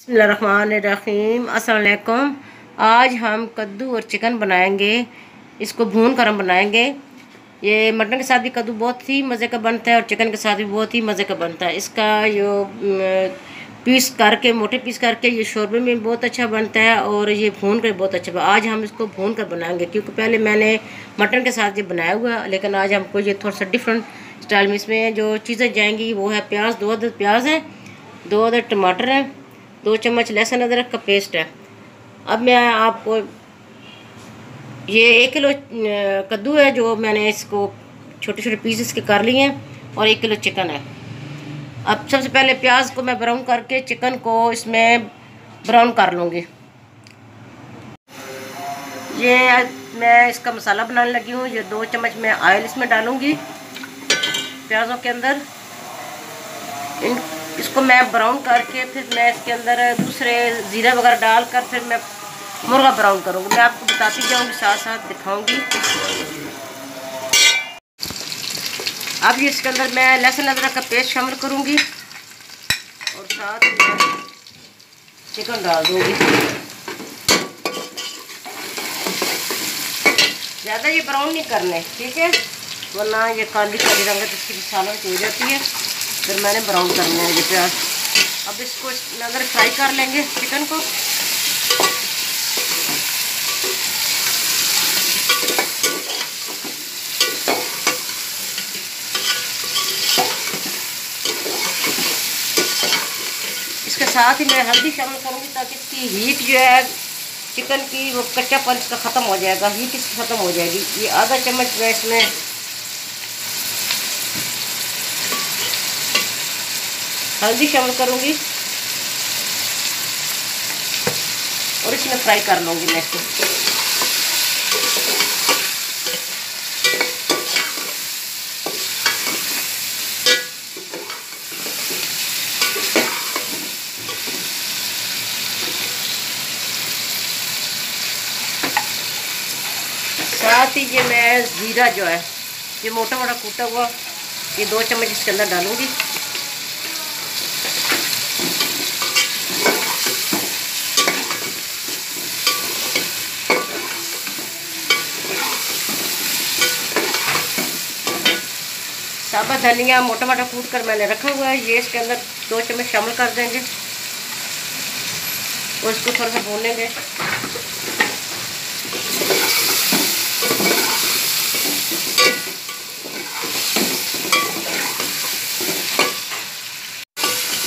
बिस्मिल्लाहिर्रहमानिर्रहीम। अस्सलाम वालेकुम। आज हम कद्दू और चिकन बनाएंगे। इसको भून कर हम बनाएंगे। ये मटन के साथ भी कद्दू बहुत ही मज़े का बनता है और चिकन के साथ भी बहुत ही मज़े का बनता है। इसका जो पीस करके मोटे पीस करके ये शोरबे में बहुत अच्छा बनता है और ये भून कर बहुत अच्छा। आज हम इसको भून कर बनाएंगे क्योंकि पहले मैंने मटन के साथ ये बनाया हुआ है, लेकिन आज हमको ये थोड़ा सा डिफरेंट स्टाइल में इसमें जो चीज़ें जाएंगी वो है प्याज, 2 अदद प्याज है, 2 अदद टमाटर है, 2 चम्मच लहसुन अदरक का पेस्ट है। अब मैं आपको ये 1 किलो कद्दू है जो मैंने इसको छोटे छोटे पीसेस के कर लिए हैं और 1 किलो चिकन है। अब सबसे पहले प्याज को मैं ब्राउन करके चिकन को इसमें ब्राउन कर लूँगी। ये मैं इसका मसाला बनाने लगी हूँ। ये 2 चम्मच मैं ऑयल इसमें डालूँगी प्याज़ों के अंदर। इसको मैं ब्राउन करके फिर मैं इसके अंदर दूसरे ज़ीरा वगैरह डालकर फिर मैं मुर्गा ब्राउन करूँगी। मैं आपको बताती जाऊँगी, साथ साथ दिखाऊँगी। अब ये इसके अंदर मैं लहसुन अदरक का पेस्ट शामिल करूँगी और साथ में चिकन डाल दूँगी। ज़्यादा ये ब्राउन नहीं करने, ठीक है, वरना ये काली काली रंगत इसकी मसाला हो जाती है। फिर मैंने ब्राउन करना है ये प्याज। अब इसको इसके अंदर फ्राई कर लेंगे चिकन को। इसके साथ ही मैं हल्दी शामिल करूँगी ताकि इसकी हीट जो है चिकन की वो कच्चापन इसका ख़त्म हो जाएगा, हीट इसकी ख़त्म हो जाएगी। ये आधा चम्मच मैं इसमें हल्दी शामिल करूँगी और इसमें फ्राई कर लूँगी मैं इसको। साथ ही ये मैं ज़ीरा जो है ये मोटा मोटा कूटा हुआ ये 2 चम्मच इसके अंदर डालूँगी। साबुत धनिया मोटा मोटा कूट कर मैंने रखा हुआ है, ये इसके अंदर 2 चम्मच शामिल कर देंगे और इसको थोड़ा सा भूनेंगे।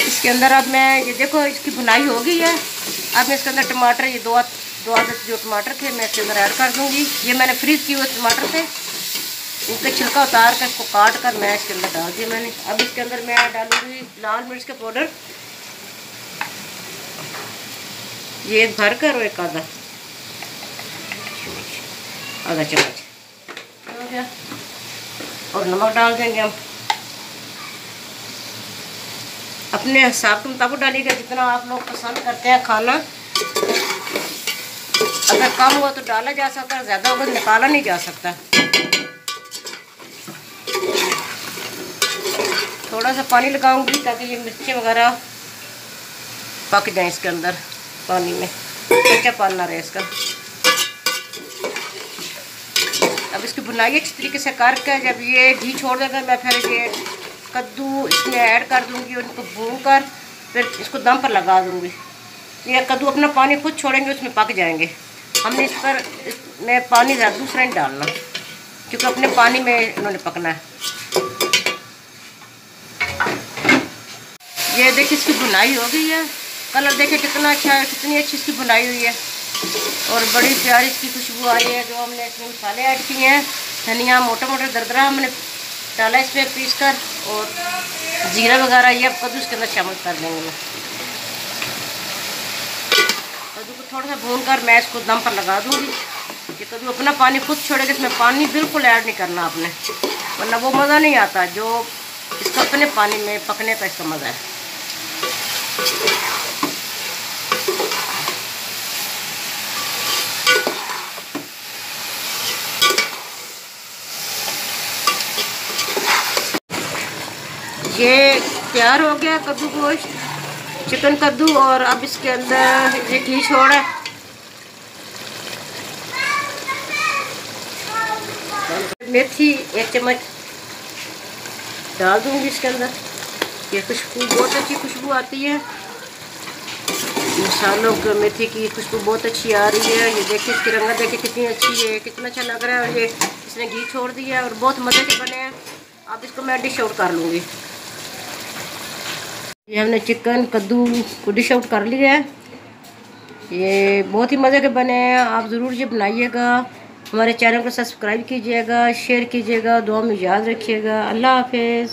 इसके अंदर अब मैं ये देखो इसकी भुनाई हो गई है। अब मैं इसके अंदर टमाटर ये दो आधे जो टमाटर थे मैं इसके अंदर ऐड कर दूंगी। ये मैंने फ्रीज किए हुए टमाटर थे, इनका छिलका उतार कर इसको काट कर मैं इसके अंदर डाल दिया मैंने। अब इसके अंदर मैं डालूंगी लाल मिर्च का पाउडर, ये भर कर और एक आधा चम्मच हो गया। और नमक डाल देंगे हम अपने हिसाब के मुताबिक डालिएगा, जितना आप लोग पसंद करते हैं खाना। अगर कम हुआ तो डाला जा सकता है, ज़्यादा होगा तो निकाला नहीं जा सकता। थोड़ा सा पानी लगाऊंगी ताकि ये मिर्ची वगैरह पक जाए इसके अंदर पानी में, कच्चा पानी ना रहे इसका। अब इसकी बुनाई अच्छी तरीके से करके जब ये घी छोड़ देगा मैं फिर ये कद्दू इसमें ऐड कर दूंगी और इनको भून कर फिर इसको दम पर लगा दूंगी। ये कद्दू अपना पानी खुद छोड़ेंगे, उसमें पक जाएंगे। हमने इसमें पानी ज़्यादा दूसरा नहीं डालना क्योंकि अपने पानी में इन्होंने पकना है। ये देखिए इसकी बुनाई हो गई है, कलर देखिए कितना अच्छा है, कितनी अच्छी इसकी बुनाई हुई है और बड़ी प्यारी इसकी खुशबू आई है। जो हमने इसमें मसाले ऐड किए हैं, धनिया मोटा मोटा दरदरा हमने डाला इसमें पीस कर और जीरा वगैरह ये अब कद्दू इसके अंदर शामिल कर देंगे। मैं कद्दू को थोड़ा सा भून कर मैं इसको दम पर लगा दूंगी। ये कद्दू अपना पानी खुद छोड़ेगा, इसमें पानी बिल्कुल ऐड नहीं करना आपने, वरना वो मज़ा नहीं आता जो इसका अपने पानी में पकने का इसका मज़ा है। ये तैयार हो गया कद्दू गोश्त। चिकन कद्दू और अब इसके अंदर ये घी छोड़ा, मेथी 1 चम्मच डाल दूंगी इसके अंदर। ये खुशबू बहुत अच्छी खुशबू आती है, मसालों की मेथी की खुशबू बहुत अच्छी आ रही है। ये देखिए इसकी रंगत देखिए कितनी अच्छी है, कितना अच्छा लग रहा है। और ये इसने घी छोड़ दिया है और बहुत मज़े के बने हैं। अब इसको मैं डिश आउट कर लूँगी। ये हमने चिकन कद्दू को डिश आउट कर लिया है। ये बहुत ही मज़े के बने हैं, आप ज़रूर ये बनाइएगा। हमारे चैनल को सब्सक्राइब कीजिएगा, शेयर कीजिएगा, दुआ में याद रखिएगा। अल्लाह हाफिज़।